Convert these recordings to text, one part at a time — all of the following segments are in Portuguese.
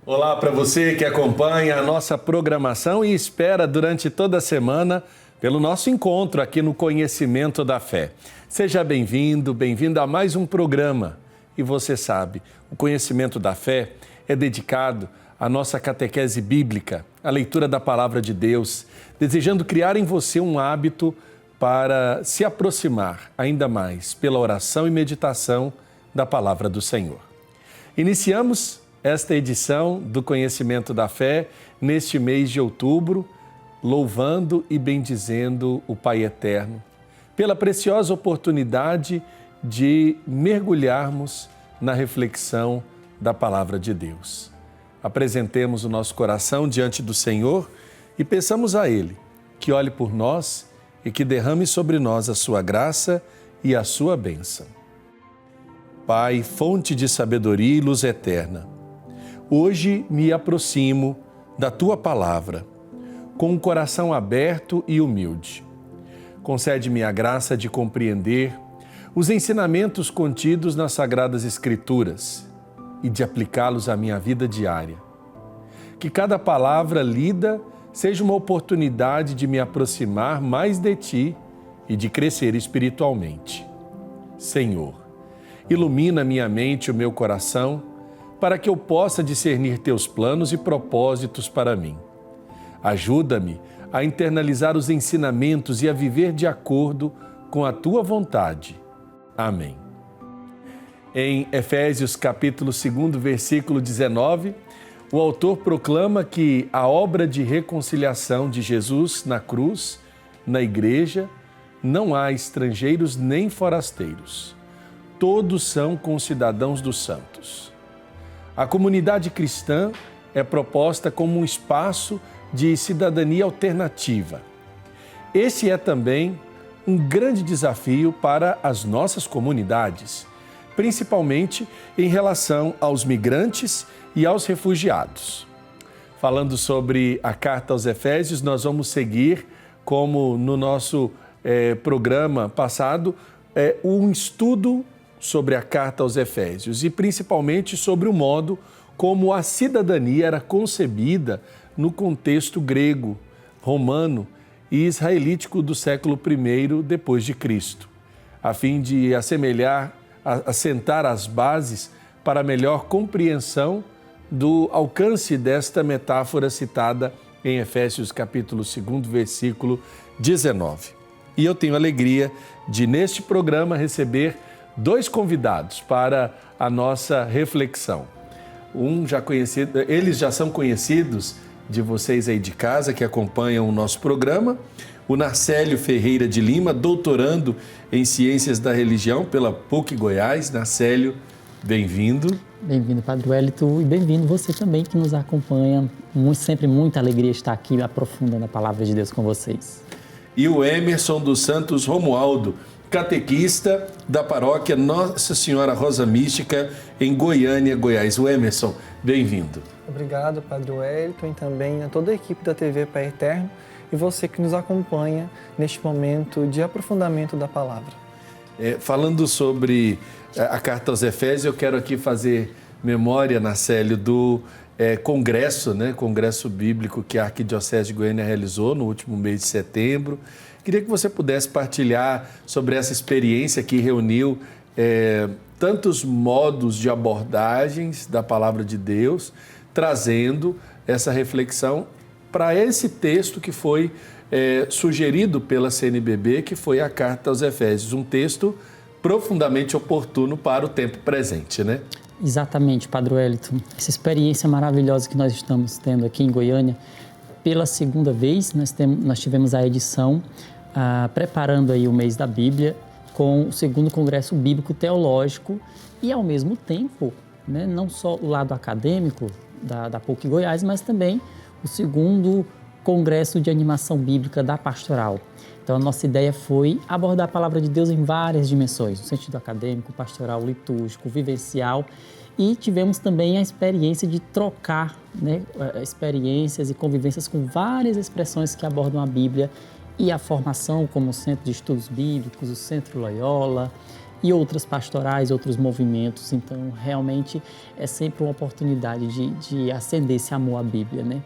Olá para você que acompanha a nossa programação e espera durante toda a semana pelo nosso encontro aqui no Conhecimento da Fé. Seja bem-vindo, bem-vinda a mais um programa. E você sabe, o Conhecimento da Fé é dedicado à nossa catequese bíblica, à leitura da Palavra de Deus, desejando criar em você um hábito para se aproximar ainda mais pela oração e meditação da Palavra do Senhor. Iniciamos esta edição do Conhecimento da Fé neste mês de outubro, louvando e bendizendo o Pai Eterno, pela preciosa oportunidade de mergulharmos na reflexão da Palavra de Deus. Apresentemos o nosso coração diante do Senhor e peçamos a Ele que olhe por nós e que derrame sobre nós a sua graça e a sua bênção. Pai, fonte de sabedoria e luz eterna, hoje me aproximo da Tua Palavra com um coração aberto e humilde. Concede-me a graça de compreender os ensinamentos contidos nas Sagradas Escrituras e de aplicá-los à minha vida diária. Que cada palavra lida seja uma oportunidade de me aproximar mais de Ti e de crescer espiritualmente. Senhor, ilumina minha mente e o meu coração para que eu possa discernir Teus planos e propósitos para mim. Ajuda-me a internalizar os ensinamentos e a viver de acordo com a Tua vontade. Amém. Em Efésios capítulo 2, versículo 19, o autor proclama que a obra de reconciliação de Jesus na cruz, na igreja, não há estrangeiros nem forasteiros. Todos são concidadãos dos santos. A comunidade cristã é proposta como um espaço de cidadania alternativa. Esse é também um grande desafio para as nossas comunidades, principalmente em relação aos migrantes e aos refugiados. Falando sobre a carta aos Efésios, nós vamos seguir, como no nosso programa passado, um estudo sobre a carta aos Efésios e principalmente sobre o modo como a cidadania era concebida no contexto grego, romano e israelítico do século I depois de Cristo, a fim de assentar as bases para a melhor compreensão do alcance desta metáfora citada em Efésios capítulo 2, versículo 19. E eu tenho a alegria de, neste programa, receber dois convidados para a nossa reflexão. Eles já são conhecidos de vocês aí de casa que acompanham o nosso programa. O Narcélio Ferreira de Lima, doutorando em Ciências da Religião pela PUC Goiás. Narcélio, bem-vindo. Bem-vindo, Padre Wellington, e bem-vindo você também que nos acompanha. Sempre muita alegria estar aqui aprofundando a Palavra de Deus com vocês. E o Emerson dos Santos Romualdo, catequista da paróquia Nossa Senhora Rosa Mística, em Goiânia, Goiás. O Emerson, bem-vindo. Obrigado, Padre Wellington, e também a toda a equipe da TV Pai Eterno e você que nos acompanha neste momento de aprofundamento da palavra. Falando sobre a carta aos Efésios, eu quero aqui fazer memória, Narcélio, do Congresso Bíblico que a Arquidiocese de Goiânia realizou no último mês de setembro. Queria que você pudesse partilhar sobre essa experiência que reuniu tantos modos de abordagens da Palavra de Deus, trazendo essa reflexão para esse texto que foi sugerido pela CNBB, que foi a Carta aos Efésios, um texto profundamente oportuno para o tempo presente, né? Exatamente, Padre Wellington. Essa experiência maravilhosa que nós estamos tendo aqui em Goiânia, pela segunda vez, nós tivemos a edição preparando aí o mês da Bíblia com o segundo Congresso Bíblico Teológico e, ao mesmo tempo, né, não só o lado acadêmico da PUC Goiás, mas também o segundo Congresso de Animação Bíblica da Pastoral. Então, a nossa ideia foi abordar a Palavra de Deus em várias dimensões, no sentido acadêmico, pastoral, litúrgico, vivencial, e tivemos também a experiência de trocar, né, experiências e convivências com várias expressões que abordam a Bíblia e a formação como o Centro de Estudos Bíblicos, o Centro Loyola e outras pastorais, outros movimentos. Então, realmente, é sempre uma oportunidade de acender esse amor à Bíblia, né?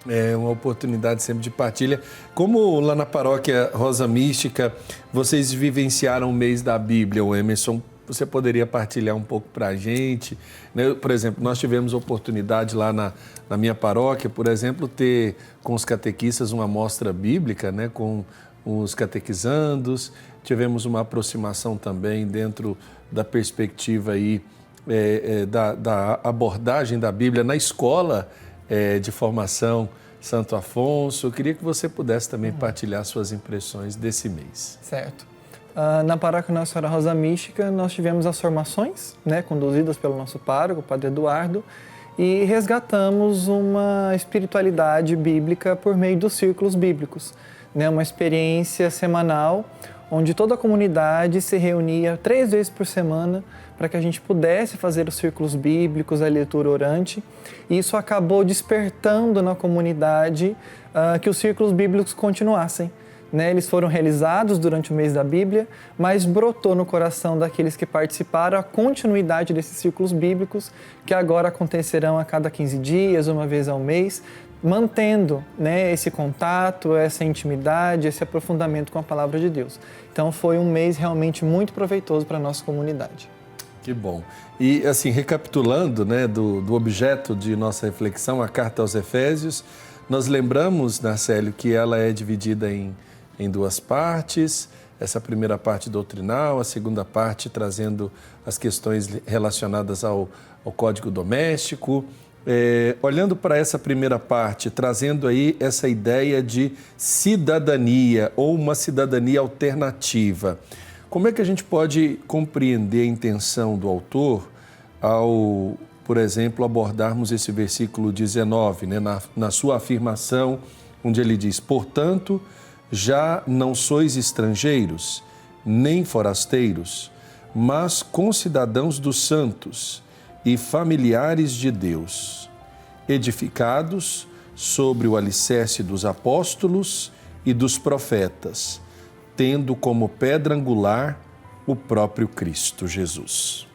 É uma oportunidade sempre de partilha. Como lá na paróquia Rosa Mística, vocês vivenciaram o mês da Bíblia, o Emerson, você poderia partilhar um pouco para a gente? Né? Por exemplo, nós tivemos oportunidade lá na minha paróquia, por exemplo, ter com os catequistas uma mostra bíblica, né? Com os catequizandos. Tivemos uma aproximação também dentro da perspectiva aí, da abordagem da Bíblia na escola de formação Santo Afonso. Eu queria que você pudesse também partilhar suas impressões desse mês. Certo. Na paróquia Nossa Senhora Rosa Mística, nós tivemos as formações, né, conduzidas pelo nosso pároco, o Padre Eduardo, e resgatamos uma espiritualidade bíblica por meio dos círculos bíblicos, né, uma experiência semanal onde toda a comunidade se reunia 3 vezes por semana para que a gente pudesse fazer os círculos bíblicos, a leitura orante. E isso acabou despertando na comunidade que os círculos bíblicos continuassem. Né? Eles foram realizados durante o mês da Bíblia, mas brotou no coração daqueles que participaram a continuidade desses círculos bíblicos, que agora acontecerão a cada 15 dias, uma vez ao mês, mantendo, né, esse contato, essa intimidade, esse aprofundamento com a Palavra de Deus. Então foi um mês realmente muito proveitoso para a nossa comunidade. Que bom. E assim, recapitulando, né, do objeto de nossa reflexão, a Carta aos Efésios, nós lembramos, Narcélio, que ela é dividida em 2 partes, essa primeira parte doutrinal, a segunda parte trazendo as questões relacionadas ao Código Doméstico. Olhando para essa primeira parte, trazendo aí essa ideia de cidadania ou uma cidadania alternativa. Como é que a gente pode compreender a intenção do autor ao, por exemplo, abordarmos esse versículo 19, né, na sua afirmação, onde ele diz: portanto, já não sois estrangeiros, nem forasteiros, mas concidadãos dos santos e familiares de Deus, edificados sobre o alicerce dos apóstolos e dos profetas, tendo como pedra angular o próprio Cristo Jesus.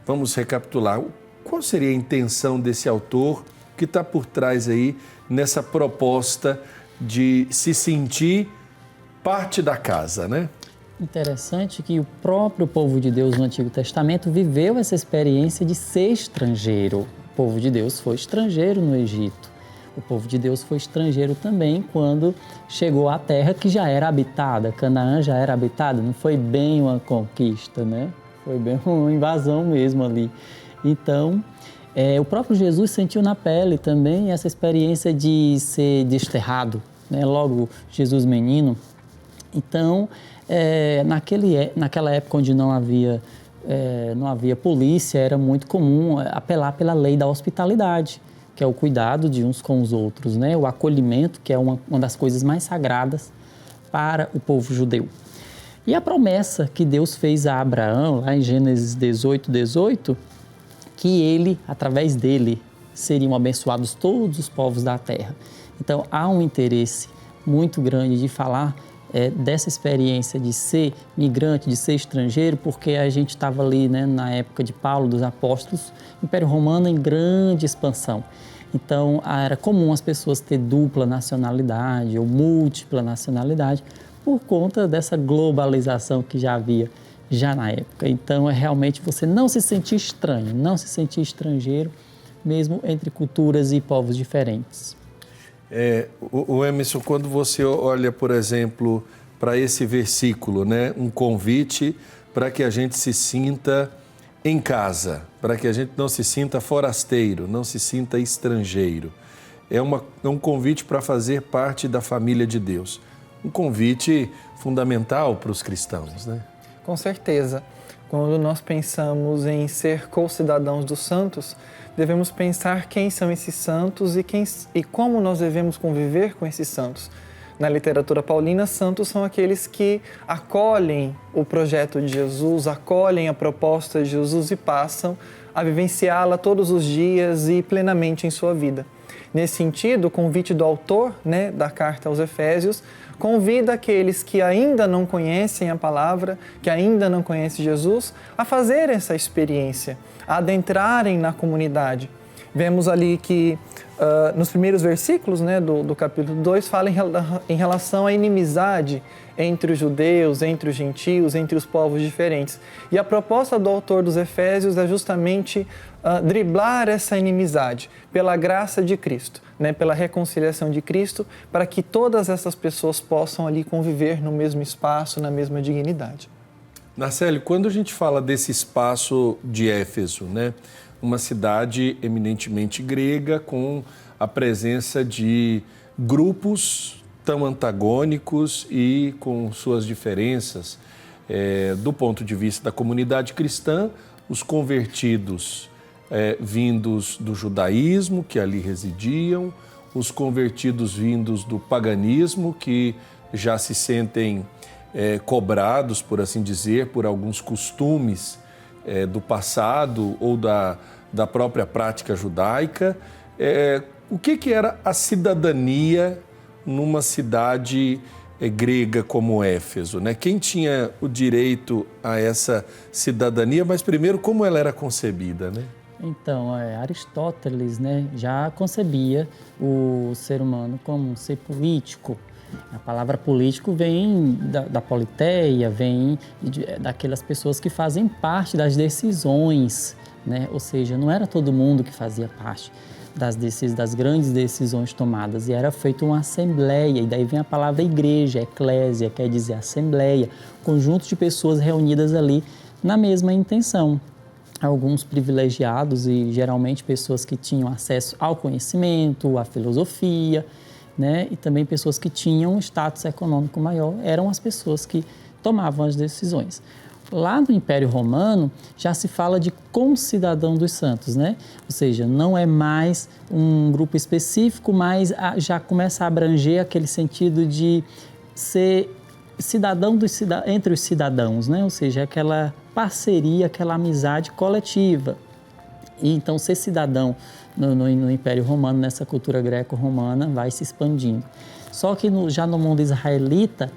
Vamos recapitular. Qual seria a intenção desse autor que está por trás aí nessa proposta de se sentir parte da casa, né? Interessante que o próprio povo de Deus no Antigo Testamento viveu essa experiência de ser estrangeiro. O povo de Deus foi estrangeiro no Egito. O povo de Deus foi estrangeiro também quando chegou à terra que já era habitada. Canaã já era habitada, não foi bem uma conquista, né? Foi bem uma invasão mesmo ali. Então, o próprio Jesus sentiu na pele também essa experiência de ser desterrado, né? Logo, Jesus menino. Então, naquela época onde não havia polícia, era muito comum apelar pela lei da hospitalidade, que é o cuidado de uns com os outros, né? O acolhimento, que é uma das coisas mais sagradas para o povo judeu. E a promessa que Deus fez a Abraão, lá em Gênesis 18, que ele, através dele, seriam abençoados todos os povos da terra. Então, há um interesse muito grande de falar dessa experiência de ser migrante, de ser estrangeiro, porque a gente estava ali, né, na época de Paulo, dos apóstolos, Império Romano em grande expansão. Então, era comum as pessoas ter dupla nacionalidade ou múltipla nacionalidade por conta dessa globalização que já havia já na época. Então, realmente você não se sentir estranho, não se sentir estrangeiro, mesmo entre culturas e povos diferentes. O Emerson, quando você olha, por exemplo, para esse versículo, né, um convite para que a gente se sinta em casa, para que a gente não se sinta forasteiro, não se sinta estrangeiro. É um convite para fazer parte da família de Deus. Um convite fundamental para os cristãos, né? Com certeza. Quando nós pensamos em ser co-cidadãos dos santos, devemos pensar quem são esses santos e como nós devemos conviver com esses santos. Na literatura paulina, santos são aqueles que acolhem o projeto de Jesus, acolhem a proposta de Jesus e passam a vivenciá-la todos os dias e plenamente em sua vida. Nesse sentido, o convite do autor, né, da carta aos Efésios convida aqueles que ainda não conhecem a palavra, que ainda não conhecem Jesus, a fazer essa experiência, a adentrarem na comunidade. Vemos ali que nos primeiros versículos, né, do capítulo 2 fala em relação à inimizade entre os judeus, entre os gentios, entre os povos diferentes. E a proposta do autor dos Efésios é justamente driblar essa inimizade pela graça de Cristo, né, pela reconciliação de Cristo, para que todas essas pessoas possam ali conviver no mesmo espaço, na mesma dignidade. Narcélio, quando a gente fala desse espaço de Éfeso, né, uma cidade eminentemente grega com a presença de grupos tão antagônicos e com suas diferenças, do ponto de vista da comunidade cristã, os convertidos vindos do judaísmo, que ali residiam, os convertidos vindos do paganismo, que já se sentem cobrados, por assim dizer, por alguns costumes do passado ou da própria prática judaica. O que era a cidadania numa cidade grega como Éfeso, né? Quem tinha o direito a essa cidadania, mas primeiro como ela era concebida, né? Então, Aristóteles, né, já concebia o ser humano como um ser político. A palavra político vem da politeia, vem daquelas pessoas que fazem parte das decisões, né? Ou seja, não era todo mundo que fazia parte das grandes decisões tomadas, e era feita uma assembleia, e daí vem a palavra igreja, eclésia, quer dizer assembleia, conjunto de pessoas reunidas ali na mesma intenção. Alguns privilegiados e geralmente pessoas que tinham acesso ao conhecimento, à filosofia, né? E também pessoas que tinham um status econômico maior, eram as pessoas que tomavam as decisões. Lá no Império Romano já se fala de concidadão dos santos, né? Ou seja, não é mais um grupo específico, mas já começa a abranger aquele sentido de ser cidadão entre os cidadãos, né? Ou seja, aquela parceria, aquela amizade coletiva. E então ser cidadão no Império Romano, nessa cultura greco-romana, vai se expandindo. Só que já no mundo israelita,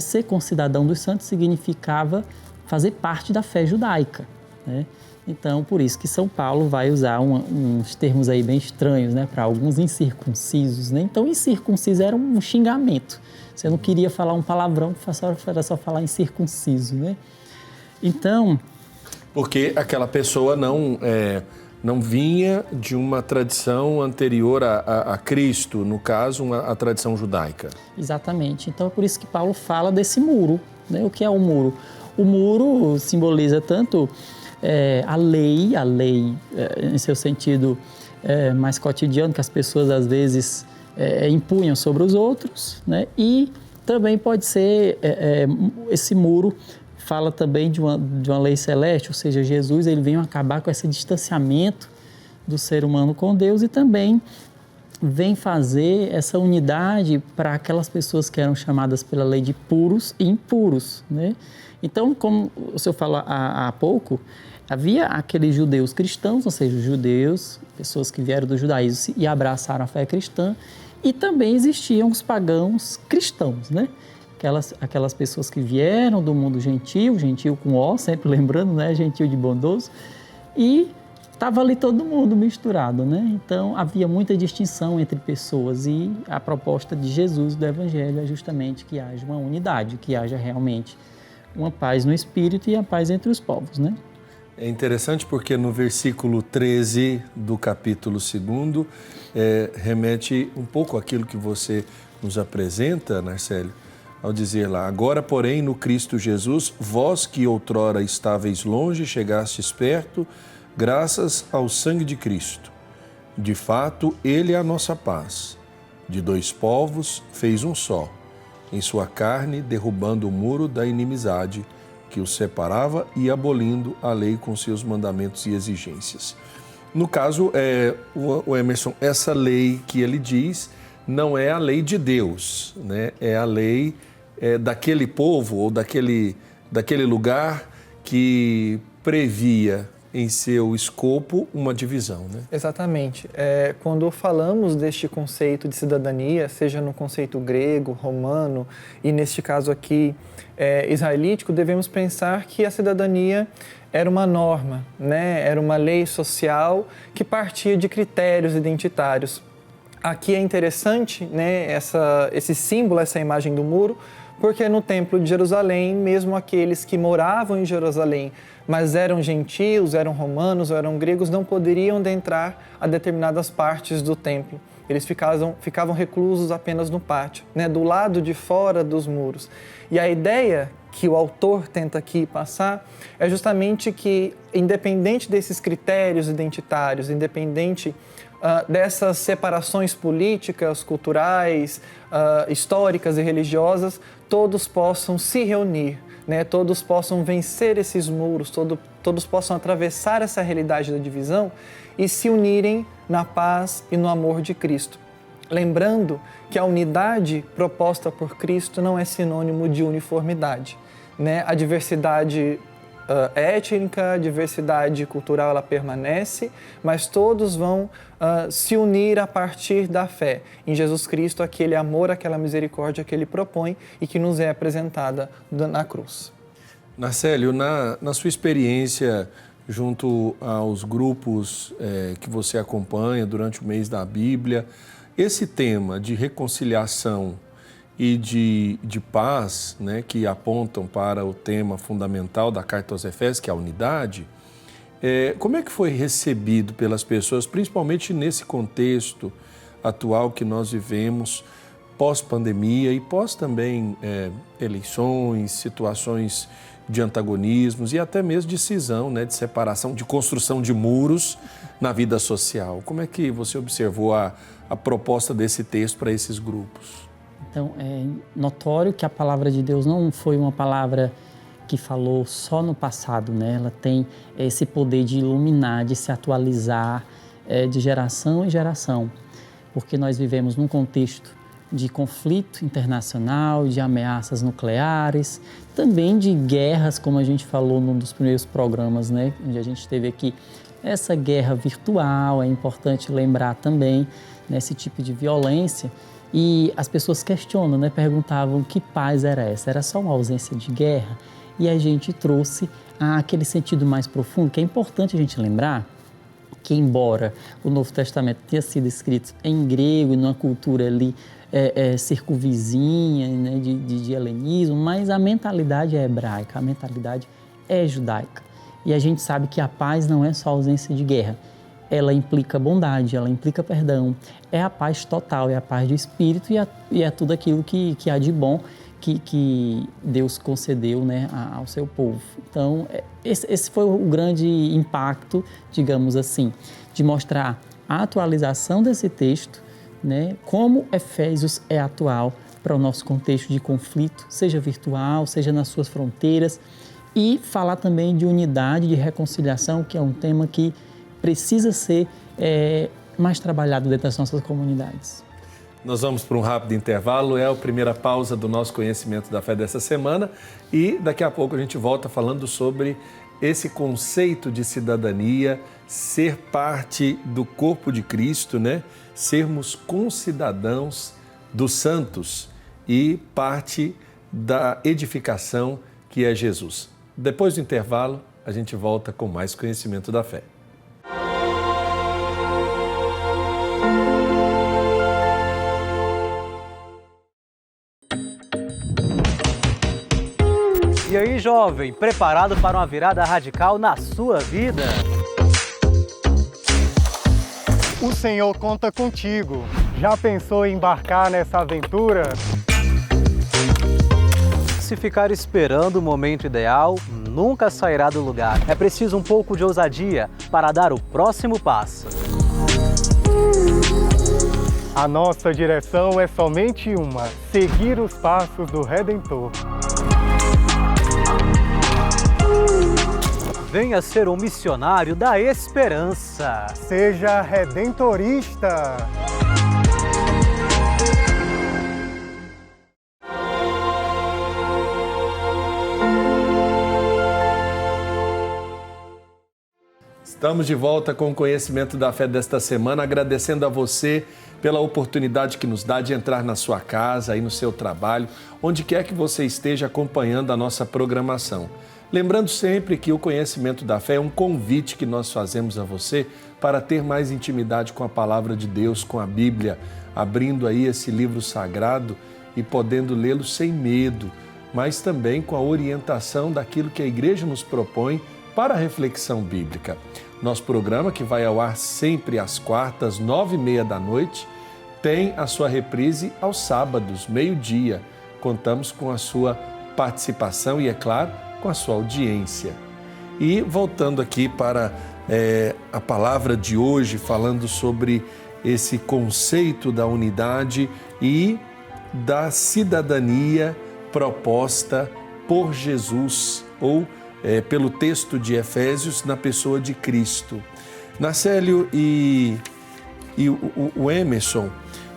ser concidadão dos santos significava fazer parte da fé judaica, né? Então, por isso que São Paulo vai usar uns termos aí bem estranhos, né, para alguns incircuncisos, né? Então, incircunciso era um xingamento. Você não queria falar um palavrão, era só falar incircunciso, né? Então... Porque aquela pessoa não vinha de uma tradição anterior a Cristo, no caso, a tradição judaica. Exatamente. Então, é por isso que Paulo fala desse muro, né? O que é o muro? O muro simboliza tanto a lei em seu sentido mais cotidiano, que as pessoas às vezes impunham sobre os outros, né? E também pode ser esse muro fala também de uma lei celeste, ou seja, Jesus ele vem acabar com esse distanciamento do ser humano com Deus e também vem fazer essa unidade para aquelas pessoas que eram chamadas pela lei de puros e impuros, né? Então, como o senhor falou há pouco, havia aqueles judeus cristãos, ou seja, judeus, pessoas que vieram do judaísmo e abraçaram a fé cristã, e também existiam os pagãos cristãos, né? Aquelas pessoas que vieram do mundo gentil com O, sempre lembrando, né? Gentil de bondoso, e estava ali todo mundo misturado, né? Então, havia muita distinção entre pessoas e a proposta de Jesus, do Evangelho, é justamente que haja uma unidade, que haja realmente uma paz no espírito e a paz entre os povos, né? É interessante porque no versículo 13 do capítulo 2 remete um pouco àquilo que você nos apresenta, Narcélio, ao dizer lá: agora, porém, no Cristo Jesus, vós que outrora estáveis longe, chegastes perto, graças ao sangue de Cristo. De fato, Ele é a nossa paz. De dois povos fez um só, em sua carne, derrubando o muro da inimizade que os separava e abolindo a lei com seus mandamentos e exigências. No caso, o Emerson, essa lei que ele diz não é a lei de Deus, né? É a lei daquele povo ou daquele lugar que previa em seu escopo uma divisão, né? Exatamente. Quando falamos deste conceito de cidadania, seja no conceito grego, romano e neste caso aqui israelítico, devemos pensar que a cidadania era uma norma, né? Era uma lei social que partia de critérios identitários. Aqui é interessante, né, esse símbolo, essa imagem do muro, porque no Templo de Jerusalém, mesmo aqueles que moravam em Jerusalém, mas eram gentios, eram romanos, eram gregos, não poderiam adentrar a determinadas partes do templo. Eles ficavam reclusos apenas no pátio, né, do lado de fora dos muros. E a ideia que o autor tenta aqui passar é justamente que, independente desses critérios identitários, independente dessas separações políticas, culturais, históricas e religiosas, todos possam se reunir, né? Todos possam vencer esses muros, todos possam atravessar essa realidade da divisão e se unirem na paz e no amor de Cristo. Lembrando que a unidade proposta por Cristo não é sinônimo de uniformidade, né? A diversidade étnica, a diversidade cultural, ela permanece, mas todos vão se unir a partir da fé em Jesus Cristo, aquele amor, aquela misericórdia que Ele propõe e que nos é apresentada na cruz. Narcélio, na sua experiência junto aos grupos que você acompanha durante o mês da Bíblia, esse tema de reconciliação e de paz, né, que apontam para o tema fundamental da Carta aos Efésios, que é a unidade, como é que foi recebido pelas pessoas, principalmente nesse contexto atual que nós vivemos, pós-pandemia e pós também eleições, situações de antagonismos e até mesmo de cisão, né, de separação, de construção de muros na vida social? Como é que você observou a proposta desse texto para esses grupos? Então, é notório que a palavra de Deus não foi uma palavra que falou só no passado, né? Ela tem esse poder de iluminar, de se atualizar de geração em geração, porque nós vivemos num contexto de conflito internacional, de ameaças nucleares, também de guerras, como a gente falou num dos primeiros programas, né? Onde a gente teve aqui essa guerra virtual, é importante lembrar também nesse tipo de violência. E as pessoas questionam, né? Perguntavam que paz era essa? Era só uma ausência de guerra? E a gente trouxe aquele sentido mais profundo, que é importante a gente lembrar que, embora o Novo Testamento tenha sido escrito em grego, numa cultura ali circunvizinha, né? de helenismo, mas a mentalidade é hebraica, a mentalidade é judaica. E a gente sabe que a paz não é só ausência de guerra. Ela implica bondade, ela implica perdão, é a paz total, é a paz do Espírito e é tudo aquilo que há de bom que Deus concedeu, né, ao seu povo. Então, esse foi o grande impacto, digamos assim, de mostrar a atualização desse texto, né, como Efésios é atual para o nosso contexto de conflito, seja virtual, seja nas suas fronteiras, e falar também de unidade, de reconciliação, que é um tema que precisa ser mais trabalhado dentro das nossas comunidades. Nós vamos para um rápido intervalo, é a primeira pausa do nosso Conhecimento da Fé dessa semana e daqui a pouco a gente volta falando sobre esse conceito de cidadania, ser parte do corpo de Cristo, né? Sermos concidadãos dos santos e parte da edificação que é Jesus. Depois do intervalo, a gente volta com mais Conhecimento da Fé. E aí, jovem, preparado para uma virada radical na sua vida? O Senhor conta contigo. Já pensou em embarcar nessa aventura? Se ficar esperando o momento ideal, nunca sairá do lugar. É preciso um pouco de ousadia para dar o próximo passo. A nossa direção é somente uma: seguir os passos do Redentor. Venha ser um missionário da esperança. Seja redentorista. Estamos de volta com o Conhecimento da Fé desta semana, agradecendo a você pela oportunidade que nos dá de entrar na sua casa, aí no seu trabalho, onde quer que você esteja acompanhando a nossa programação. Lembrando sempre que o Conhecimento da Fé é um convite que nós fazemos a você para ter mais intimidade com a Palavra de Deus, com a Bíblia, abrindo aí esse livro sagrado e podendo lê-lo sem medo, mas também com a orientação daquilo que a Igreja nos propõe para a reflexão bíblica. Nosso programa, que vai ao ar sempre às quartas, 9h30 da noite, tem a sua reprise aos sábados, meio-dia. Contamos com a sua participação e, é claro, com a sua audiência. E voltando aqui para a palavra de hoje, falando sobre esse conceito da unidade e da cidadania proposta por Jesus, ou pelo texto de Efésios, na pessoa de Cristo. Nacélio e o Emerson,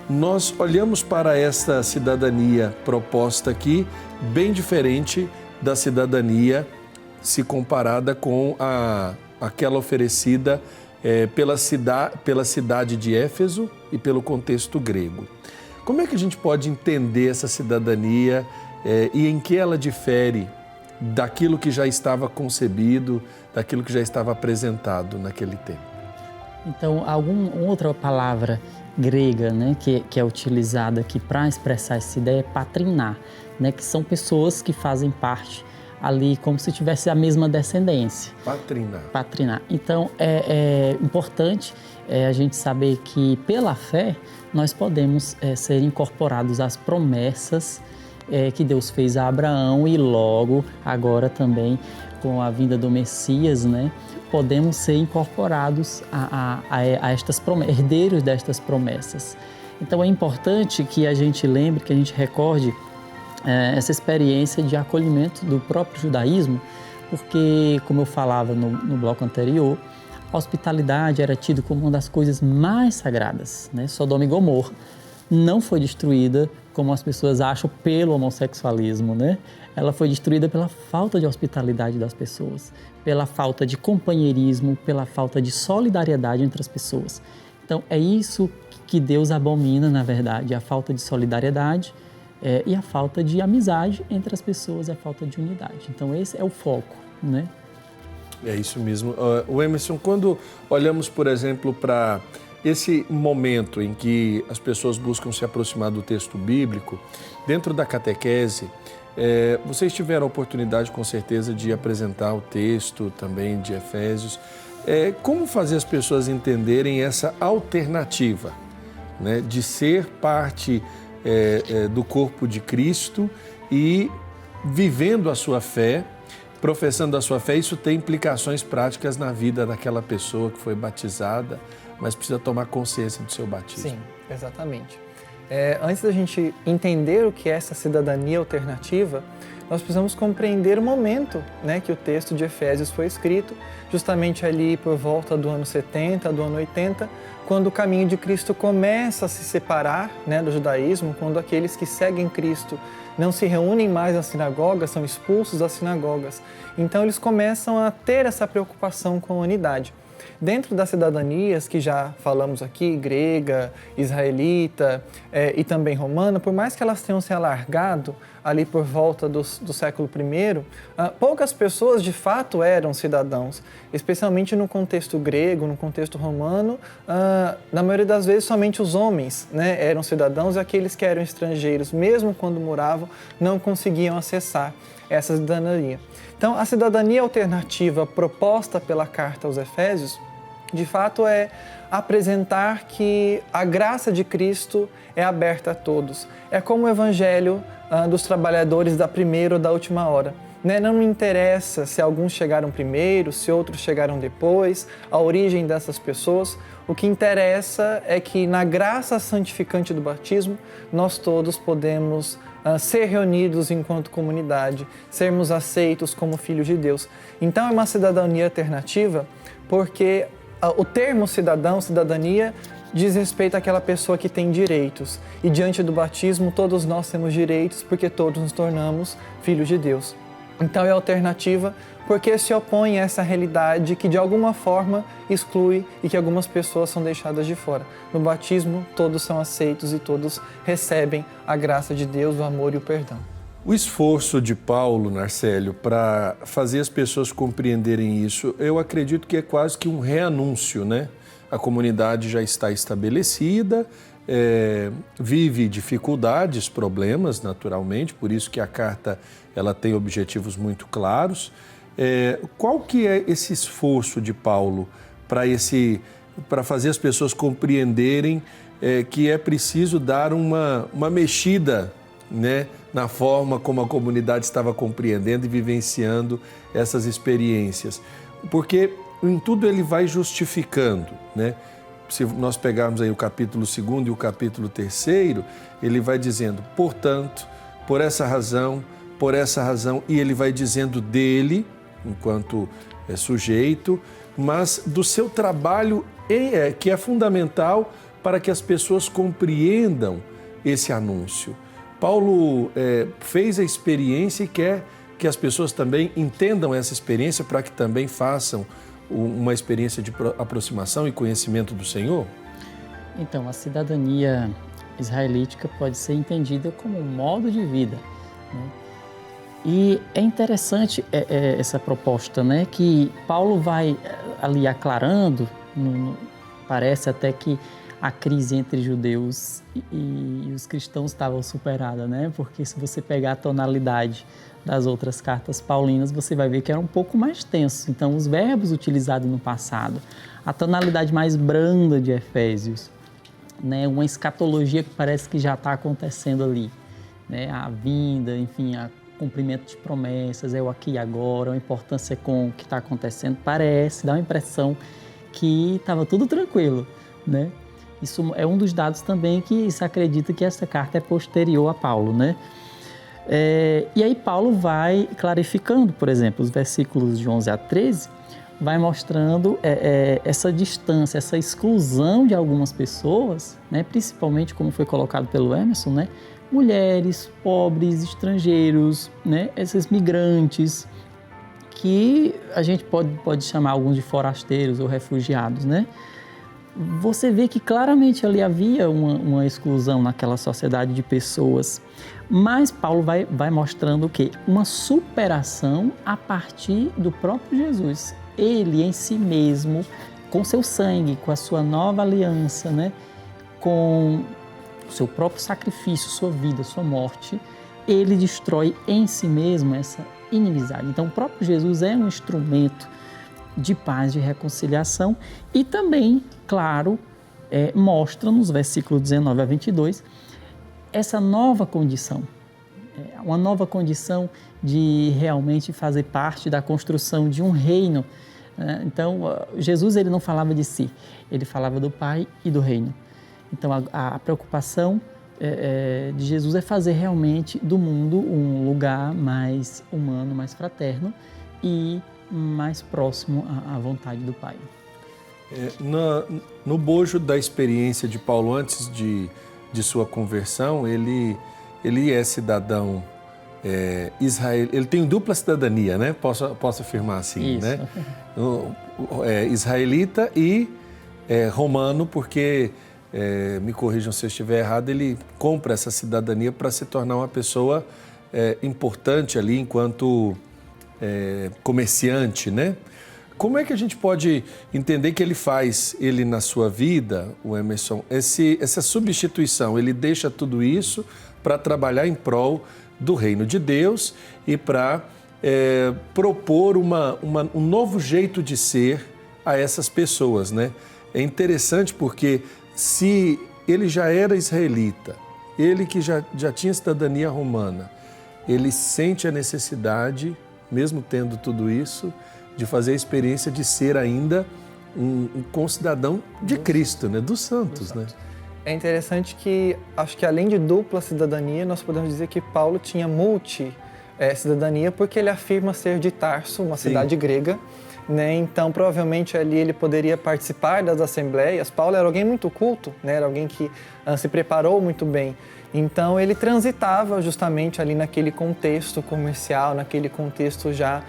nós olhamos para esta cidadania proposta aqui, bem diferente da cidadania se comparada com aquela oferecida pela cidade de Éfeso e pelo contexto grego. Como é que a gente pode entender essa cidadania e em que ela difere daquilo que já estava concebido, daquilo que já estava apresentado naquele tempo? Então, alguma outra palavra grega, né, que é utilizada aqui para expressar essa ideia é patrinar, né, que são pessoas que fazem parte ali como se tivesse a mesma descendência. Patrinar. Então, é importante a gente saber que, pela fé, nós podemos ser incorporados às promessas que Deus fez a Abraão e logo, agora também, com a vinda do Messias, né, podemos ser incorporados a estas promessas, herdeiros destas promessas. Então é importante que a gente lembre, que a gente recorde essa experiência de acolhimento do próprio judaísmo, porque, como eu falava no bloco anterior, a hospitalidade era tida como uma das coisas mais sagradas, né? Sodoma e Gomorra não foi destruída, como as pessoas acham, pelo homossexualismo, né? Ela foi destruída pela falta de hospitalidade das pessoas, pela falta de companheirismo, pela falta de solidariedade entre as pessoas. Então, é isso que Deus abomina, na verdade, a falta de solidariedade e a falta de amizade entre as pessoas, a falta de unidade. Então, esse é o foco, né? É isso mesmo. O Emerson, quando olhamos, por exemplo, para esse momento em que as pessoas buscam se aproximar do texto bíblico, dentro da catequese, vocês tiveram a oportunidade, com certeza, de apresentar o texto também de Efésios. Como fazer as pessoas entenderem essa alternativa, né, de ser parte do corpo de Cristo e vivendo a sua fé, professando a sua fé? Isso tem implicações práticas na vida daquela pessoa que foi batizada, mas precisa tomar consciência do seu batismo. Sim, exatamente. Antes da gente entender o que é essa cidadania alternativa, nós precisamos compreender o momento, né, que o texto de Efésios foi escrito, justamente ali por volta do ano 70, do ano 80, quando o caminho de Cristo começa a se separar, né, do judaísmo, quando aqueles que seguem Cristo não se reúnem mais nas sinagogas, são expulsos das sinagogas. Então eles começam a ter essa preocupação com a unidade. Dentro das cidadanias que já falamos aqui, grega, israelita e também romana, por mais que elas tenham se alargado ali por volta do século I, poucas pessoas de fato eram cidadãos, especialmente no contexto grego, no contexto romano. Na maioria das vezes, somente os homens, né, eram cidadãos, e aqueles que eram estrangeiros, mesmo quando moravam, não conseguiam acessar essa cidadania. Então, a cidadania alternativa proposta pela carta aos Efésios, de fato, é apresentar que a graça de Cristo é aberta a todos. É como o evangelho dos trabalhadores da primeira ou da última hora. Né? Não me interessa se alguns chegaram primeiro, se outros chegaram depois, a origem dessas pessoas. O que interessa é que na graça santificante do batismo, nós todos podemos ser reunidos enquanto comunidade, sermos aceitos como filhos de Deus. Então é uma cidadania alternativa, porque o termo cidadão, cidadania, diz respeito àquela pessoa que tem direitos. E diante do batismo, todos nós temos direitos, porque todos nos tornamos filhos de Deus. Então é alternativa porque se opõe a essa realidade que de alguma forma exclui e que algumas pessoas são deixadas de fora. No batismo, todos são aceitos e todos recebem a graça de Deus, o amor e o perdão. O esforço de Paulo, Narcélio, para fazer as pessoas compreenderem isso, eu acredito que é quase que um reanúncio, né? A comunidade já está estabelecida, vive dificuldades, problemas, naturalmente, por isso que a carta ela tem objetivos muito claros. Qual que é esse esforço de Paulo para fazer as pessoas compreenderem que é preciso dar uma mexida, né, na forma como a comunidade estava compreendendo e vivenciando essas experiências? Porque em tudo ele vai justificando, né? Se nós pegarmos aí o capítulo 2 e o capítulo 3, ele vai dizendo, portanto, por essa razão, e ele vai dizendo dele, enquanto sujeito, mas do seu trabalho que é fundamental para que as pessoas compreendam esse anúncio. Paulo fez a experiência e quer que as pessoas também entendam essa experiência para que também façam uma experiência de aproximação e conhecimento do Senhor? Então, a cidadania israelítica pode ser entendida como um modo de vida, né? E é interessante essa proposta, né? Que Paulo vai ali aclarando, parece até que a crise entre judeus e os cristãos estava superada, né? Porque se você pegar a tonalidade das outras cartas paulinas, você vai ver que era um pouco mais tenso. Então, os verbos utilizados no passado, a tonalidade mais branda de Efésios, né? Uma escatologia que parece que já está acontecendo ali, né? A vinda, enfim, o cumprimento de promessas, o aqui e agora, a importância com o que está acontecendo, dá uma impressão que estava tudo tranquilo, né? Isso é um dos dados também que se acredita que essa carta é posterior a Paulo, né? E aí Paulo vai clarificando, por exemplo, os versículos de 11 a 13, vai mostrando essa distância, essa exclusão de algumas pessoas, né? Principalmente, como foi colocado pelo Emerson, né? Mulheres, pobres, estrangeiros, né? Esses migrantes, que a gente pode chamar alguns de forasteiros ou refugiados, né? Você vê que claramente ali havia uma exclusão naquela sociedade de pessoas, mas Paulo vai mostrando o quê? Uma superação a partir do próprio Jesus. Ele em si mesmo, com seu sangue, com a sua nova aliança, né? Com o seu próprio sacrifício, sua vida, sua morte, ele destrói em si mesmo essa inimizade. Então, o próprio Jesus é um instrumento de paz, de reconciliação e também, claro, mostra nos versículos 19 a 22 essa nova condição, uma nova condição de realmente fazer parte da construção de um reino. Então, Jesus ele não falava de si, ele falava do Pai e do reino. Então, a preocupação de Jesus é fazer realmente do mundo um lugar mais humano, mais fraterno e mais próximo à vontade do Pai. No bojo da experiência de Paulo antes de sua conversão, ele é cidadão Israel, ele tem dupla cidadania, né? Posso afirmar assim, isso, né? Israelita e romano, porque, me corrijam se eu estiver errado, ele compra essa cidadania para se tornar uma pessoa importante ali enquanto comerciante, né? Como é que a gente pode entender que ele na sua vida, o Emerson, essa substituição, ele deixa tudo isso para trabalhar em prol do reino de Deus e para propor um novo jeito de ser a essas pessoas, né? É interessante porque se ele já era israelita, ele que já tinha cidadania romana, ele sente a necessidade, mesmo tendo tudo isso, de fazer a experiência de ser ainda um concidadão de Cristo, né? Dos santos, né? É interessante que, acho que além de dupla cidadania, nós podemos dizer que Paulo tinha cidadania, porque ele afirma ser de Tarso, uma cidade grega, né? Então provavelmente ali ele poderia participar das assembleias. Paulo era alguém muito culto, né? Era alguém que se preparou muito bem. Então ele transitava justamente ali naquele contexto comercial, naquele contexto já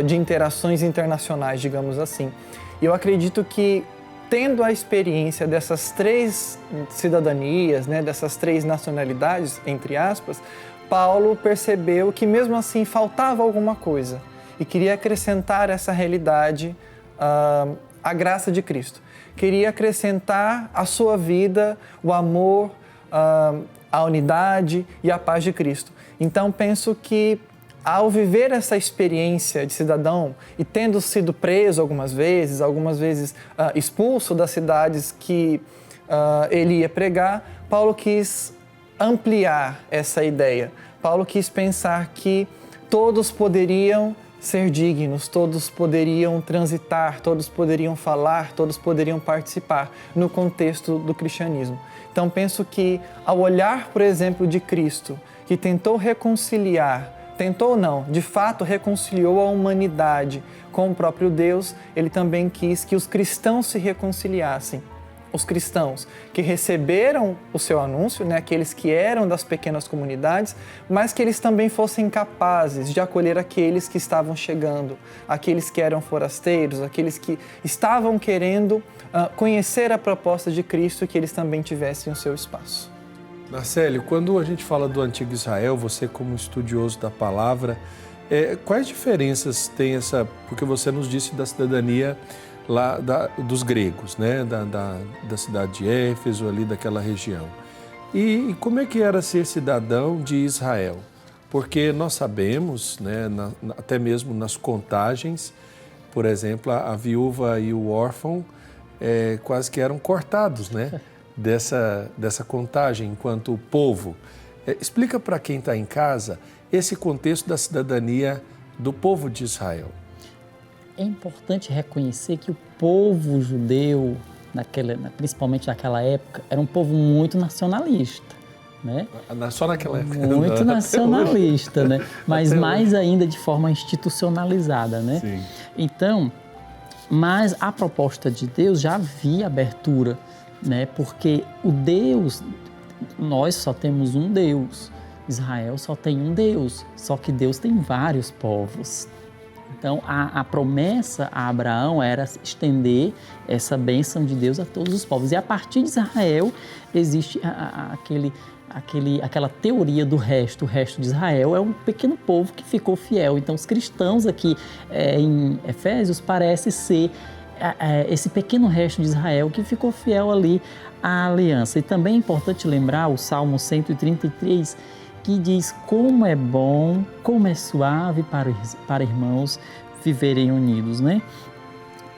de interações internacionais, digamos assim. E eu acredito que, tendo a experiência dessas 3 cidadanias, né, dessas 3 nacionalidades, entre aspas, Paulo percebeu que mesmo assim faltava alguma coisa e queria acrescentar essa realidade à graça de Cristo. Queria acrescentar à sua vida o amor, a unidade e a paz de Cristo. Então penso que, ao viver essa experiência de cidadão e tendo sido preso algumas vezes expulso das cidades que ele ia pregar, Paulo quis ampliar essa ideia. Paulo quis pensar que todos poderiam ser dignos, todos poderiam transitar, todos poderiam falar, todos poderiam participar no contexto do cristianismo. Então penso que, ao olhar, por exemplo, de Cristo, que de fato reconciliou a humanidade com o próprio Deus, ele também quis que os cristãos se reconciliassem. Os cristãos que receberam o seu anúncio, né, aqueles que eram das pequenas comunidades, mas que eles também fossem capazes de acolher aqueles que estavam chegando, aqueles que eram forasteiros, aqueles que estavam querendo conhecer a proposta de Cristo, e que eles também tivessem o seu espaço. Marcelo, quando a gente fala do Antigo Israel, você como estudioso da palavra, quais diferenças tem essa, porque você nos disse da cidadania lá dos gregos, né? da cidade de Éfeso, ali daquela região. E como é que era ser cidadão de Israel? Porque nós sabemos, né, até mesmo nas contagens, por exemplo, a viúva e o órfão quase que eram cortados, né? Dessa contagem enquanto o povo. Explica para quem está em casa esse contexto da cidadania do povo de Israel. É importante reconhecer que o povo judeu, principalmente naquela época, era um povo muito nacionalista, né? Só naquela época. Muito nacionalista, né? Mas mais ainda de forma institucionalizada, né? Sim. Então, mas a proposta de Deus já havia abertura, né? Porque nós só temos um Deus, Israel só tem um Deus, só que Deus tem vários povos. Então a promessa a Abraão era estender essa bênção de Deus a todos os povos. E a partir de Israel existe aquela teoria do resto. O resto de Israel é um pequeno povo que ficou fiel. Então os cristãos aqui em Efésios parece ser esse pequeno resto de Israel que ficou fiel ali à aliança. E também é importante lembrar o Salmo 133, que diz como é bom, como é suave para irmãos viverem unidos, né?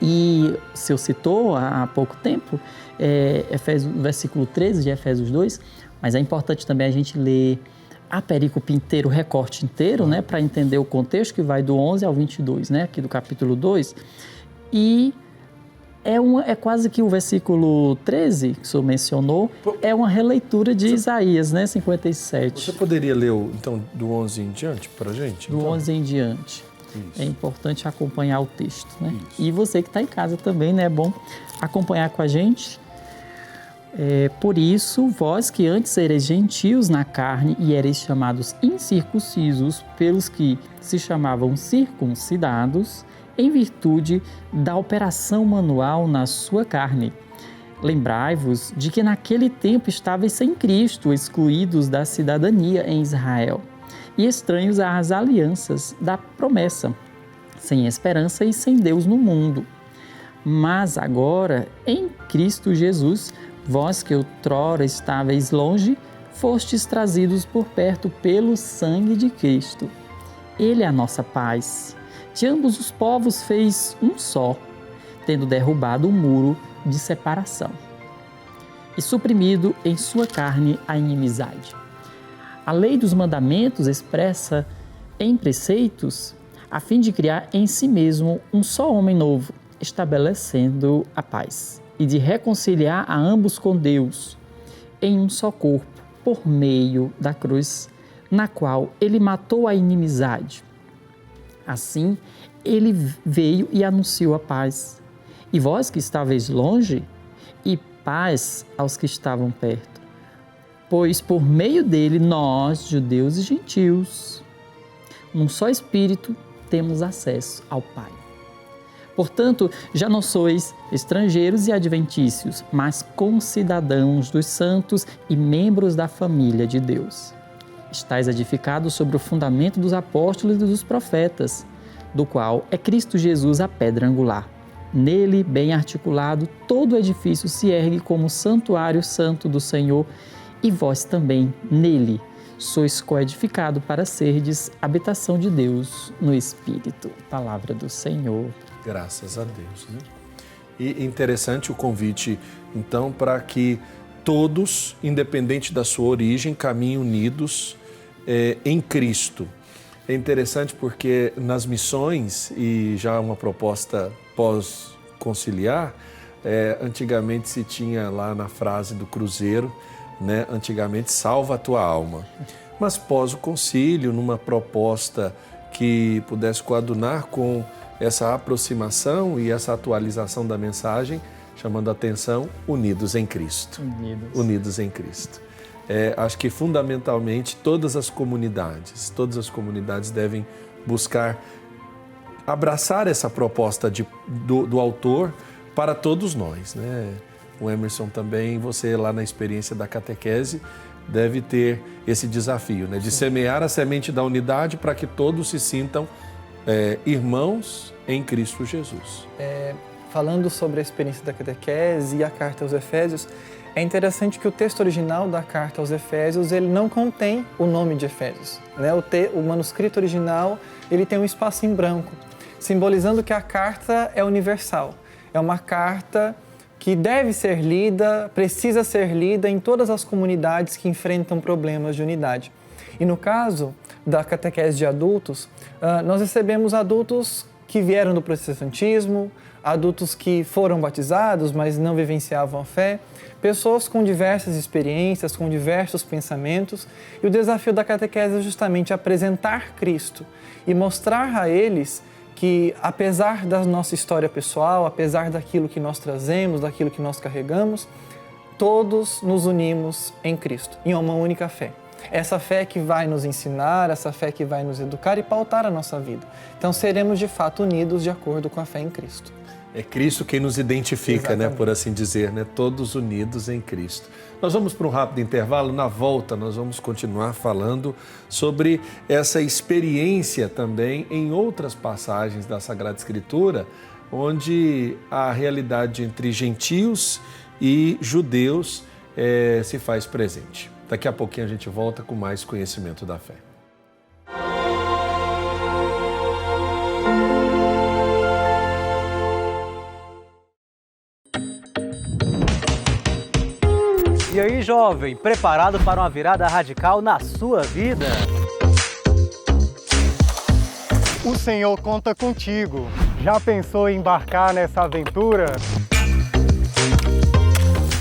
E o senhor citou há pouco tempo, versículo 13 de Efésios 2, mas é importante também a gente ler a perícope inteira, o recorte inteiro, né? Para entender o contexto que vai do 11 ao 22, né? Aqui do capítulo 2. E é quase que o versículo 13, que o senhor mencionou, é uma releitura de Isaías, né, 57. Você poderia ler, então, do 11 em diante para a gente? Do 11 em diante. Isso. É importante acompanhar o texto, né? Isso. E você que está em casa também, né, é bom acompanhar com a gente. Por isso, vós que antes ereis gentios na carne e ereis chamados incircuncisos pelos que se chamavam circuncidados, em virtude da operação manual na sua carne. Lembrai-vos de que naquele tempo estáveis sem Cristo, excluídos da cidadania em Israel, e estranhos às alianças da promessa, sem esperança e sem Deus no mundo. Mas agora, em Cristo Jesus, vós que outrora estáveis longe, fostes trazidos por perto pelo sangue de Cristo. Ele é a nossa paz. De ambos os povos fez um só, tendo derrubado o muro de separação e suprimido em sua carne a inimizade. A lei dos mandamentos expressa em preceitos a fim de criar em si mesmo um só homem novo, estabelecendo a paz e de reconciliar a ambos com Deus em um só corpo, por meio da cruz, na qual ele matou a inimizade. Assim, ele veio e anunciou a paz. E vós que estáveis longe, e paz aos que estavam perto. Pois por meio dele nós, judeus e gentios, num só Espírito, temos acesso ao Pai. Portanto, já não sois estrangeiros e adventícios, mas concidadãos dos santos e membros da família de Deus. Estais edificados sobre o fundamento dos apóstolos e dos profetas, do qual é Cristo Jesus a pedra angular. Nele, bem articulado, todo o edifício se ergue como santuário santo do Senhor, e vós também, nele, sois coedificado para serdes habitação de Deus no Espírito. Palavra do Senhor. Graças a Deus, né? E interessante o convite, então, para que todos, independente da sua origem, caminhem unidos em Cristo. É interessante porque nas missões, e já uma proposta pós-conciliar, antigamente se tinha lá na frase do cruzeiro, né? Antigamente, salva a tua alma. Mas pós o concílio, numa proposta que pudesse coadunar com essa aproximação e essa atualização da mensagem, chamando a atenção, unidos em Cristo. Unidos em Cristo. Acho que fundamentalmente todas as comunidades devem buscar abraçar essa proposta do autor para todos nós, né? O Emerson também, você lá na experiência da catequese, deve ter esse desafio, né? De semear a semente da unidade para que todos se sintam irmãos em Cristo Jesus. Falando sobre a experiência da catequese e a carta aos Efésios, é interessante que o texto original da carta aos Efésios, ele não contém o nome de Efésios, né? O manuscrito original, ele tem um espaço em branco, simbolizando que a carta é universal. É uma carta que deve ser lida, precisa ser lida em todas as comunidades que enfrentam problemas de unidade. E no caso da catequese de adultos, nós recebemos adultos que vieram do protestantismo, adultos que foram batizados, mas não vivenciavam a fé, pessoas com diversas experiências, com diversos pensamentos. E o desafio da catequese é justamente apresentar Cristo e mostrar a eles que, apesar da nossa história pessoal, apesar daquilo que nós trazemos, daquilo que nós carregamos, todos nos unimos em Cristo, em uma única fé. Essa fé que vai nos ensinar, essa fé que vai nos educar e pautar a nossa vida. Então, seremos de fato unidos de acordo com a fé em Cristo. É Cristo quem nos identifica, né, por assim dizer, né? Todos unidos em Cristo. Nós vamos para um rápido intervalo. Na volta, nós vamos continuar falando sobre essa experiência também em outras passagens da Sagrada Escritura, onde a realidade entre gentios e judeus se faz presente. Daqui a pouquinho a gente volta com mais conhecimento da fé. E aí, jovem, preparado para uma virada radical na sua vida? O Senhor conta contigo. Já pensou em embarcar nessa aventura?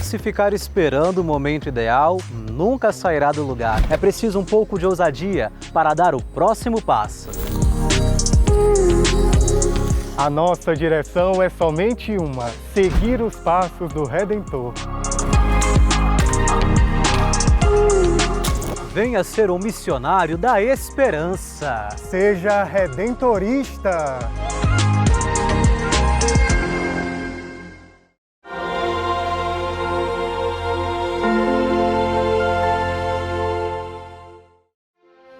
Se ficar esperando o momento ideal, nunca sairá do lugar. É preciso um pouco de ousadia para dar o próximo passo. A nossa direção é somente uma: seguir os passos do Redentor. Venha ser um missionário da esperança. Seja redentorista.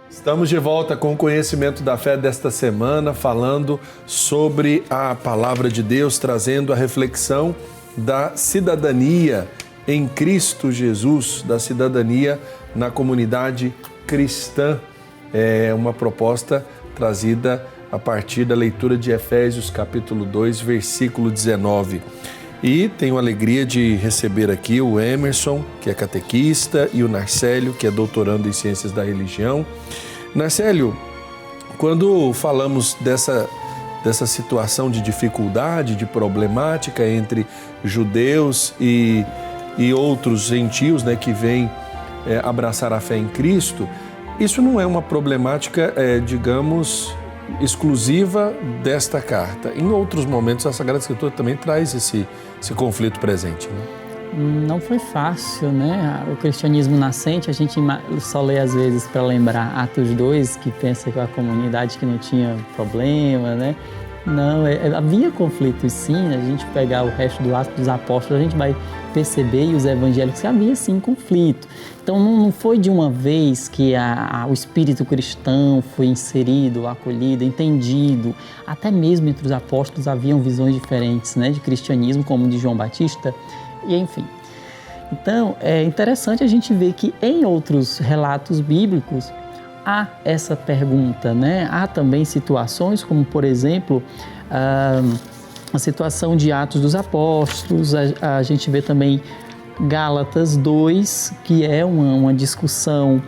Estamos de volta com o conhecimento da fé desta semana, falando sobre a palavra de Deus, trazendo a reflexão da cidadania em Cristo Jesus, da cidadania na comunidade cristã. É uma proposta trazida a partir da leitura de Efésios capítulo 2, versículo 19. E tenho a alegria de receber aqui o Emerson, que é catequista, e o Narcélio, que é doutorando em Ciências da Religião. Narcélio, quando falamos dessa situação de dificuldade, de problemática entre judeus e outros gentios, né, que vêm abraçar a fé em Cristo, isso não é uma problemática, digamos, exclusiva desta carta. Em outros momentos, a Sagrada Escritura também traz esse conflito presente, né? Não foi fácil, né? O cristianismo nascente, a gente só lê às vezes para lembrar Atos 2, que pensa que é uma comunidade que não tinha problema, né? Não, havia conflitos sim, a gente pegar o resto do Atos dos Apóstolos, a gente vai perceber, e os evangélicos, que havia sim conflito. Então não foi de uma vez que o espírito cristão foi inserido, acolhido, entendido. Até mesmo entre os apóstolos haviam visões diferentes, né, de cristianismo, como de João Batista, e enfim. Então é interessante a gente ver que em outros relatos bíblicos há essa pergunta, né? Há também situações como, por exemplo, a situação de Atos dos Apóstolos, a gente vê também Gálatas 2, que é uma discussão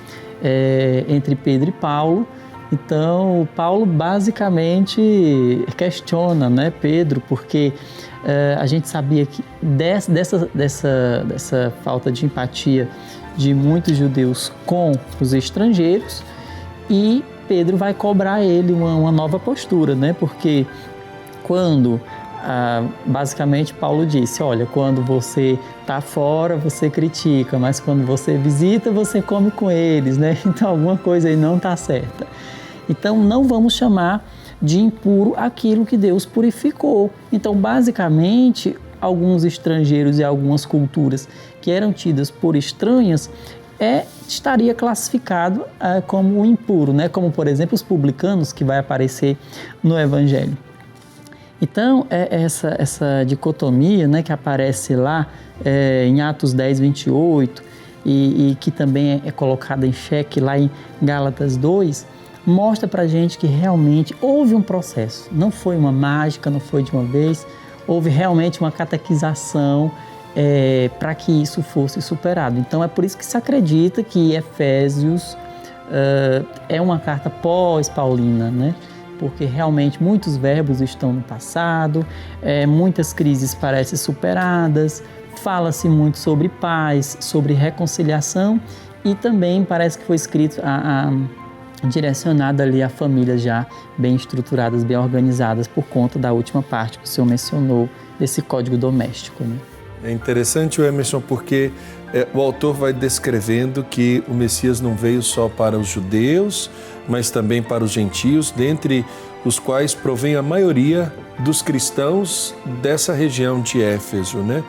entre Pedro e Paulo. Então, Paulo basicamente questiona, né, Pedro, porque a gente sabia que dessa falta de empatia de muitos judeus com os estrangeiros, e Pedro vai cobrar ele uma nova postura, né? Porque quando, basicamente, Paulo disse, olha, quando você está fora, você critica, mas quando você visita, você come com eles, né? Então, alguma coisa aí não está certa. Então, não vamos chamar de impuro aquilo que Deus purificou. Então, basicamente, alguns estrangeiros e algumas culturas que eram tidas por estranhas, estaria classificado como impuro, né? Como, por exemplo, os publicanos, que vai aparecer no Evangelho. Então, essa dicotomia, né, que aparece lá em Atos 10, 28, e que também é colocada em xeque lá em Gálatas 2, mostra pra gente que realmente houve um processo. Não foi uma mágica, não foi de uma vez, houve realmente uma catequização para que isso fosse superado. Então é por isso que se acredita que Efésios é uma carta pós-paulina, né? Porque realmente muitos verbos estão no passado, muitas crises parecem superadas, fala-se muito sobre paz, sobre reconciliação, e também parece que foi escrito direcionado ali a famílias já bem estruturadas, bem organizadas, por conta da última parte que o senhor mencionou, desse código doméstico, né? É interessante, Emerson, porque o autor vai descrevendo que o Messias não veio só para os judeus, mas também para os gentios, dentre os quais provém a maioria dos cristãos dessa região de Éfeso, né?